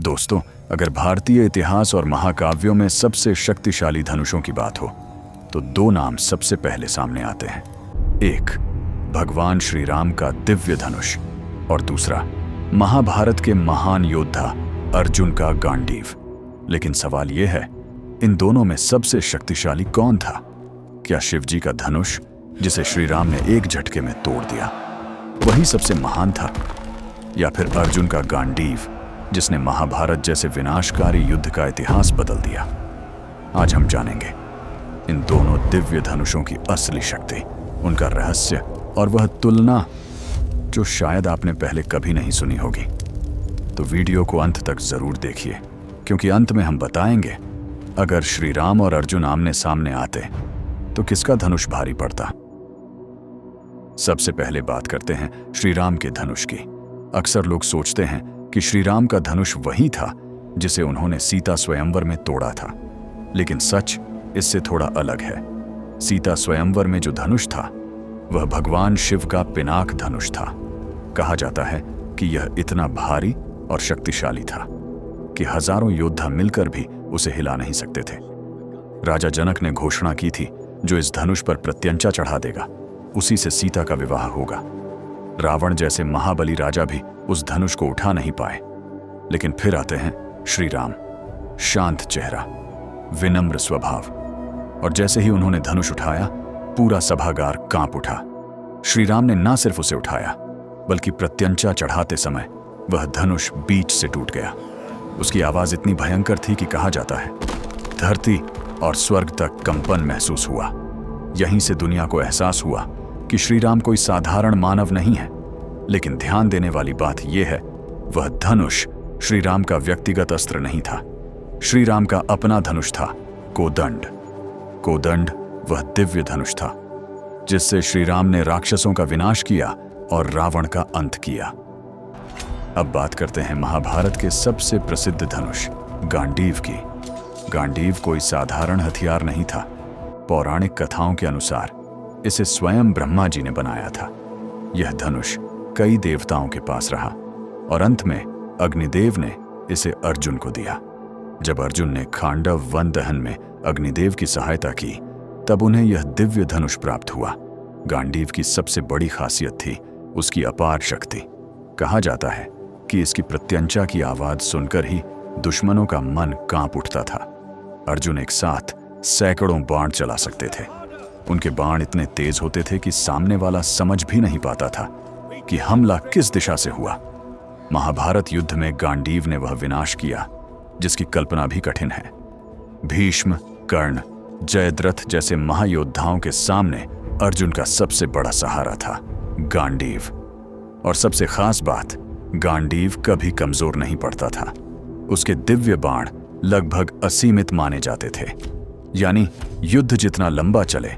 दोस्तों, अगर भारतीय इतिहास और महाकाव्यों में सबसे शक्तिशाली धनुषों की बात हो तो दो नाम सबसे पहले सामने आते हैं। एक भगवान श्री राम का दिव्य धनुष और दूसरा महाभारत के महान योद्धा अर्जुन का गांडीव। लेकिन सवाल यह है, इन दोनों में सबसे शक्तिशाली कौन था? क्या शिवजी का धनुष, जिसे श्री राम ने एक झटके में तोड़ दिया, वही सबसे महान था, या फिर अर्जुन का गांडीव, जिसने महाभारत जैसे विनाशकारी युद्ध का इतिहास बदल दिया? आज हम जानेंगे इन दोनों दिव्य धनुषों की असली शक्ति, उनका रहस्य और वह तुलना जो शायद आपने पहले कभी नहीं सुनी होगी। तो वीडियो को अंत तक जरूर देखिए, क्योंकि अंत में हम बताएंगे अगर श्री राम और अर्जुन आमने सामने आते तो किसका धनुष भारी पड़ता। सबसे पहले बात करते हैं श्री राम के धनुष की। अक्सर लोग सोचते हैं कि श्री राम का धनुष वही था जिसे उन्होंने सीता स्वयंवर में तोड़ा था, लेकिन सच इससे थोड़ा अलग है। सीता स्वयंवर में जो धनुष था वह भगवान शिव का पिनाक धनुष था। कहा जाता है कि यह इतना भारी और शक्तिशाली था कि हजारों योद्धा मिलकर भी उसे हिला नहीं सकते थे। राजा जनक ने घोषणा की थी, जो इस धनुष पर प्रत्यंचा चढ़ा देगा उसी से सीता का विवाह होगा। रावण जैसे महाबली राजा भी उस धनुष को उठा नहीं पाए। लेकिन फिर आते हैं श्री राम, शांत चेहरा, विनम्र स्वभाव, और जैसे ही उन्होंने धनुष उठाया पूरा सभागार कांप उठा। श्री राम ने ना सिर्फ उसे उठाया बल्कि प्रत्यंचा चढ़ाते समय वह धनुष बीच से टूट गया। उसकी आवाज इतनी भयंकर थी कि कहा जाता है धरती और स्वर्ग तक कंपन महसूस हुआ। यहीं से दुनिया को एहसास हुआ कि श्री राम कोई साधारण मानव नहीं है। लेकिन ध्यान देने वाली बात यह है, वह धनुष श्री राम का व्यक्तिगत अस्त्र नहीं था। श्री राम का अपना धनुष था, कोदंड। कोदंड वह दिव्य धनुष था जिससे श्री राम ने राक्षसों का विनाश किया और रावण का अंत किया। अब बात करते हैं महाभारत के सबसे प्रसिद्ध धनुष गांडीव की। गांडीव कोई साधारण हथियार नहीं था। पौराणिक कथाओं के अनुसार इसे स्वयं ब्रह्मा जी ने बनाया था। यह धनुष कई देवताओं के पास रहा और अंत में अग्निदेव ने इसे अर्जुन को दिया। जब अर्जुन ने खांडव वन दहन में अग्निदेव की सहायता की तब उन्हें यह दिव्य धनुष प्राप्त हुआ। गांडीव की सबसे बड़ी खासियत थी उसकी अपार शक्ति। कहा जाता है कि इसकी प्रत्यंचा की आवाज सुनकर ही दुश्मनों का मन कांप उठता था। अर्जुन एक साथ सैकड़ों बाण चला सकते थे। उनके बाण इतने तेज होते थे कि सामने वाला समझ भी नहीं पाता था कि हमला किस दिशा से हुआ। महाभारत युद्ध में गांडीव ने वह विनाश किया जिसकी कल्पना भी कठिन है। भीष्म, कर्ण, जयद्रथ जैसे महायोद्धाओं के सामने अर्जुन का सबसे बड़ा सहारा था गांडीव। और सबसे खास बात, गांडीव कभी कमजोर नहीं पड़ता था। उसके दिव्य बाण लगभग असीमित माने जाते थे, यानी युद्ध जितना लंबा चले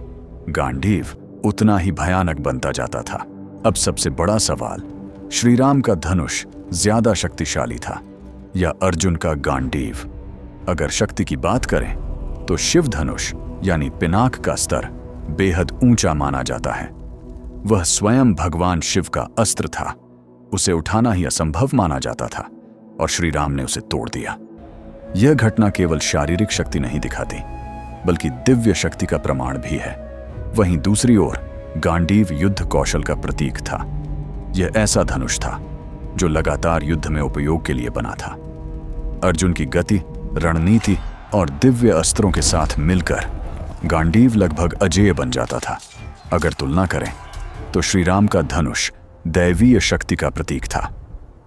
गांडीव उतना ही भयानक बनता जाता था। अब सबसे बड़ा सवाल, श्री राम का धनुष ज्यादा शक्तिशाली था या अर्जुन का गांडीव? अगर शक्ति की बात करें तो शिव धनुष यानी पिनाक का स्तर बेहद ऊंचा माना जाता है। वह स्वयं भगवान शिव का अस्त्र था। उसे उठाना ही असंभव माना जाता था और श्री राम ने उसे तोड़ दिया। यह घटना केवल शारीरिक शक्ति नहीं दिखाती बल्कि दिव्य शक्ति का प्रमाण भी है। वहीं दूसरी ओर गांडीव युद्ध कौशल का प्रतीक था। यह ऐसा धनुष था जो लगातार युद्ध में उपयोग के लिए बना था। अर्जुन की गति, रणनीति और दिव्य अस्त्रों के साथ मिलकर गांडीव लगभग अजेय बन जाता था। अगर तुलना करें तो श्री राम का धनुष दैवीय शक्ति का प्रतीक था,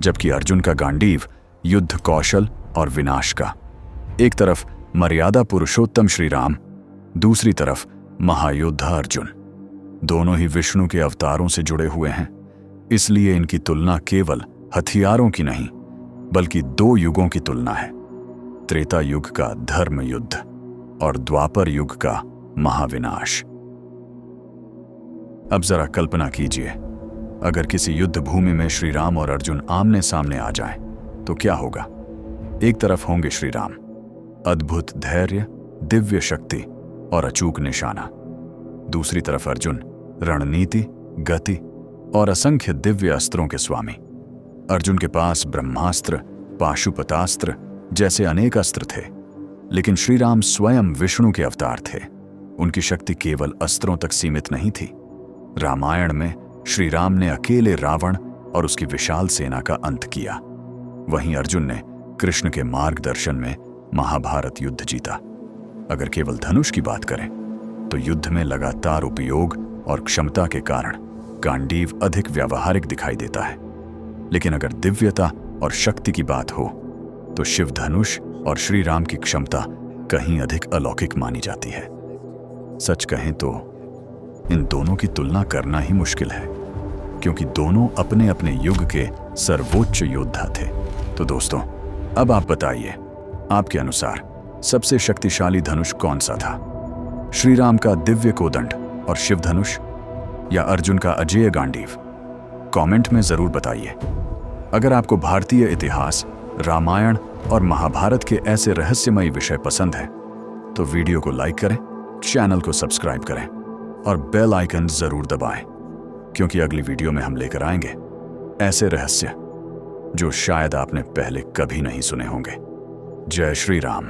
जबकि अर्जुन का गांडीव युद्ध कौशल और विनाश का। एक तरफ मर्यादा पुरुषोत्तम श्री राम, दूसरी तरफ महायोद्धा अर्जुन। दोनों ही विष्णु के अवतारों से जुड़े हुए हैं, इसलिए इनकी तुलना केवल हथियारों की नहीं बल्कि दो युगों की तुलना है। त्रेता युग का धर्म युद्ध और द्वापर युग का महाविनाश। अब जरा कल्पना कीजिए, अगर किसी युद्ध भूमि में श्री राम और अर्जुन आमने सामने आ जाएं, तो क्या होगा? एक तरफ होंगे श्री राम, अद्भुत धैर्य, दिव्य शक्ति और अचूक निशाना। दूसरी तरफ अर्जुन, रणनीति, गति और असंख्य दिव्य अस्त्रों के स्वामी। अर्जुन के पास ब्रह्मास्त्र, पाशुपतास्त्र जैसे अनेक अस्त्र थे, लेकिन श्री राम स्वयं विष्णु के अवतार थे। उनकी शक्ति केवल अस्त्रों तक सीमित नहीं थी। रामायण में श्री राम ने अकेले रावण और उसकी विशाल सेना का अंत किया। वहीं अर्जुन ने कृष्ण के मार्गदर्शन में महाभारत युद्ध जीता। अगर केवल धनुष की बात करें तो युद्ध में लगातार उपयोग और क्षमता के कारण गांडीव अधिक व्यावहारिक दिखाई देता है। लेकिन अगर दिव्यता और शक्ति की बात हो तो शिव धनुष और श्री राम की क्षमता कहीं अधिक अलौकिक मानी जाती है। सच कहें तो इन दोनों की तुलना करना ही मुश्किल है, क्योंकि दोनों अपने अपने युग के सर्वोच्च योद्धा थे। तो दोस्तों, अब आप बताइए, आपके अनुसार सबसे शक्तिशाली धनुष कौन सा था? श्री राम का दिव्य कोदंड और शिव धनुष, या अर्जुन का अजेय गांडीव? कमेंट में जरूर बताइए। अगर आपको भारतीय इतिहास, रामायण और महाभारत के ऐसे रहस्यमयी विषय पसंद हैं तो वीडियो को लाइक करें, चैनल को सब्सक्राइब करें और बेल आइकन जरूर दबाएं, क्योंकि अगली वीडियो में हम लेकर आएंगे ऐसे रहस्य जो शायद आपने पहले कभी नहीं सुने होंगे। जय श्री राम।